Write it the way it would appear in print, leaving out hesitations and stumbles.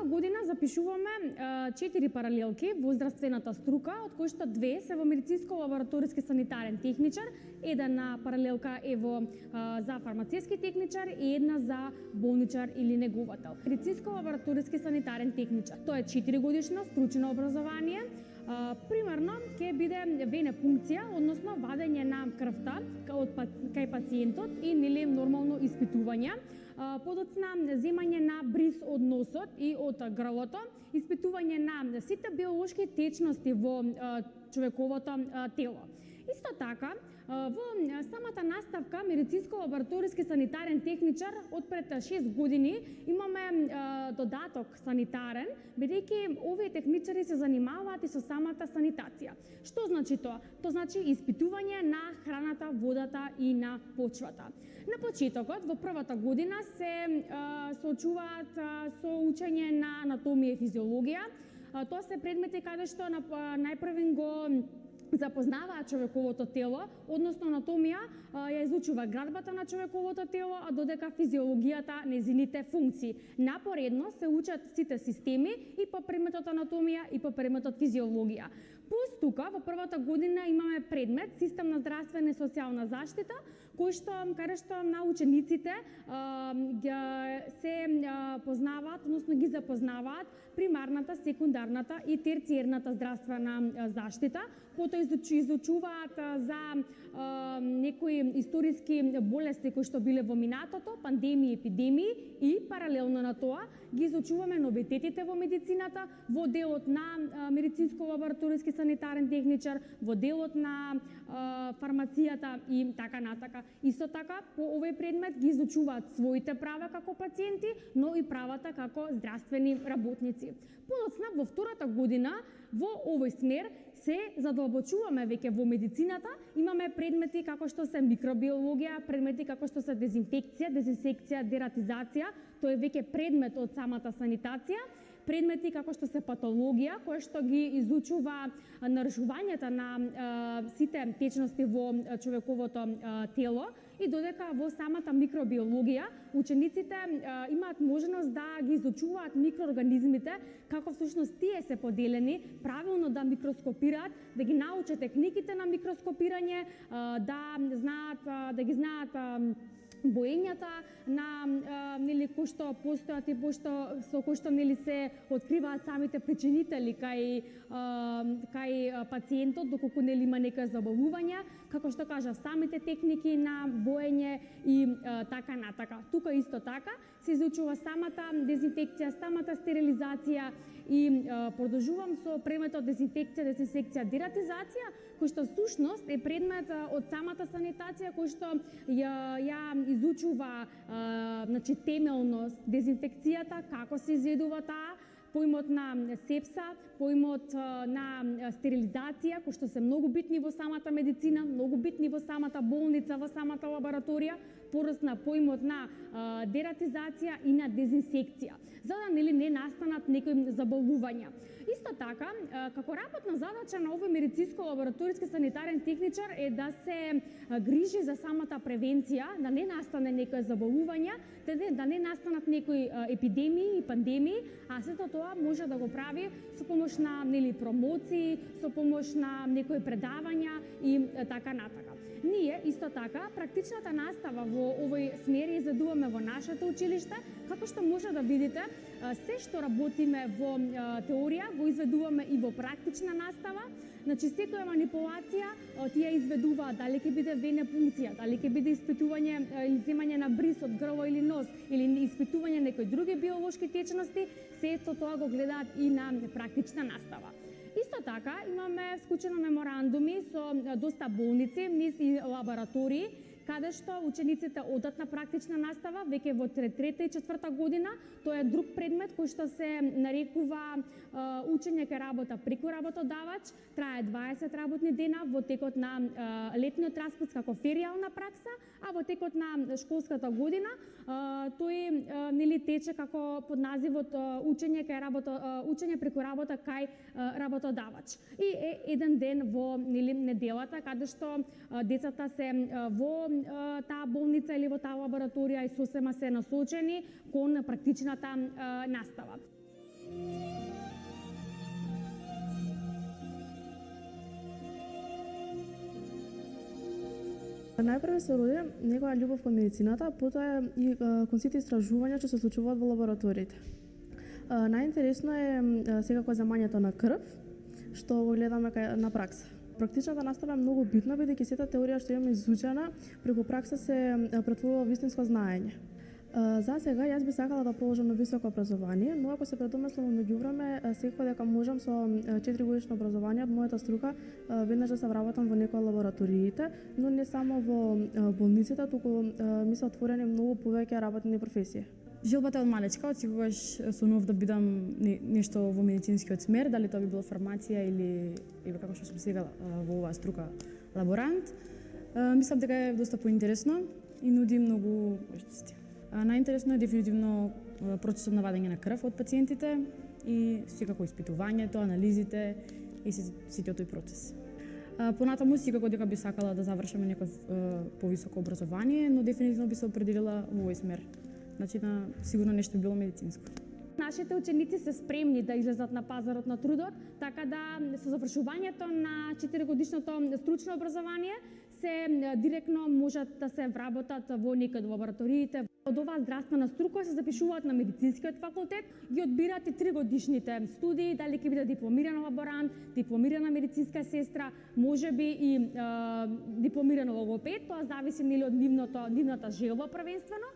година запишуваме 4 паралелки во здравствената струка, од кои што 2 се во медицинско-лабораториски санитарен техничар, една паралелка е за фармацевски техничар и една за болничар или неговател. Медицинско-лабораториски санитарен техничар. Тоа е 4 годишно стручно образование. Примерно ќе биде венепункција, односно вадење на крвта кај пациентот и нормално испитување. Подоцна земање на бриз од носот и од грлото, испитување на сите биолошки течности во човековото тело. Исто така, во самата наставка медицинско-лабораториски санитарен техничар од пред 6 години имаме додаток санитарен, бидејќи овие техничари се занимаваат и со самата санитација. Што значи тоа? Тоа значи испитување на храната, водата и на почвата. На почетокот, во првата година се соочуваат со учење на анатомија и физиологија. Тоа се предмети каде што најпрвен го запознаваат човековото тело, односно анатомија ја изучува градбата на човековото тело, а додека физиологијата незините функции. Напоредно се учат сите системи и по предметот анатомија и по предметот физиологија. Плюс тука во првата година имаме предмет систем на здравствена и социјална заштита, каде што на учениците се познаваат, односно ги запознаваат примарната, секундарната и терциерната здравствена заштита, потоа изучуваат за некои историски болести кои што биле во минатото, пандемии, епидемии и паралелно на тоа ги изучуваме новитетите во медицината, во делот на медицинско-лабораториски санитарен техничар, во делот на фармацијата и така натака. Исто така, по овој предмет ги изучуваат своите права како пациенти, но и правата како здравствени работници. Подоцна, во втората година, во овој смер се задолбочуваме веќе во медицината, имаме предмети како што се микробиологија, предмети како што се дезинфекција, дезинсекција, дератизација, тоа е веќе предмет од самата санитација, предмети како што се патологија, која што ги изучува нарушувањата на сите течности во човековото тело, и додека во самата микробиологија учениците имаат можност да ги изучуваат микроорганизмите, како всушност тие се поделени, правилно да микроскопираат, да ги научат техниките на микроскопирање, да ги знаат боењата на кои што постојат и со кои што се откриваат самите причинители кај пациентот доколку има некоја заболување, како што кажав, самите техники на боење и така натака. Тука исто така се изучува самата дезинфекција, самата стерилизација и продолжувам со предметот дезинфекција, дезинсекција, дератизација, кој што всушност е предмет од самата санитација кој што ја изучува темелно дезинфекцијата, како се изведува таа, поимот на сепса, поимот на стерилизација, кои што се многу битни во самата медицина, многу битни во самата болница, во самата лабораторија, порасна поимот на дератизација и на дезинсекција, за да не настанат некои заболувања. Исто така, како работна задача на овој медицинско-лабораториски санитарен техничар е да се грижи за самата превенција, да не настане некои заболувања, да не настанат некои епидемии и пандемии, а сето тоа може да го прави со помош на промоции, со помош на некои предавања и така натака. Ние, исто така, практичната настава во овој смер изведуваме во нашето училиште, како што може да видите, се што работиме во теорија, го изведуваме и во практична настава. Значи, секоја манипулација тие изведува дали ќе биде венепункција, дали ќе биде испитување или земање на бриз од грло или нос, или испитување некои други биолошки течности, сето тоа го гледаат и на практична настава. Исто така, имаме вклучено меморандуми со доста болници, низ и лаборатории, каде што учениците одат на практична настава веќе во трета и четврта година. Тоа е друг предмет кој што се нарекува учење кај работа преку работодавач, трае 20 работни дена во текот на летниот распуст како феријална пракса, а во текот на школската година тој тече како под називот учење преку работа кај работодавач. И е еден ден во неделата каде што децата се во таа болница или во таа лабораторија и сосема се насочени кон практичната настава. Најпрве се роди некоја љубов кон медицината, потоа и кон сите истражувања што се случуваат во лабораториите. Најинтересно е секако земањето на крв, што го гледаме на пракса. Практичната настава е многу битна, бидејќи сета теорија што имаме изучена, преку пракса се претворува во вистинско знаење. За сега јас би сакала да продолжам на високо образование, но ако се предомислам во меѓувреме, секој дека можам со 4-годишно образование од мојата струка веднаш да се вработам во некоја лабораториите, но не само во болниците, туку ми се отворени многу повеќе работни професии. Желбата од малечка, од секогаш сонував да бидам нешто во медицинскиот смер, дали тоа би било фармација или како што сум сега во оваа струка лаборант. Мислам дека е доста поинтересно и нуди многу можности. Најинтересно е дефинитивно процесот на вадење на крв од пациентите и секако испитувањето, анализите и сите тој процес. Понатаму секако дека би сакала да завршам некој повисоко образование, но дефинитивно би се определила во овој смер. Значи, сигурно нешто било медицинско. Нашите ученици се спремни да излезат на пазарот на трудот, така да со завршувањето на 4-годишното стручно образование се директно можат да се вработат во некој од лабораториите. Од оваа здравствена струка се запишуваат на медицинскиот факултет, ги одбират и 3-годишните студии, дали ќе биде дипломиран лаборант, дипломирана медицинска сестра, можеби и дипломиран логопед, тоа зависи од нивната желба првенствено.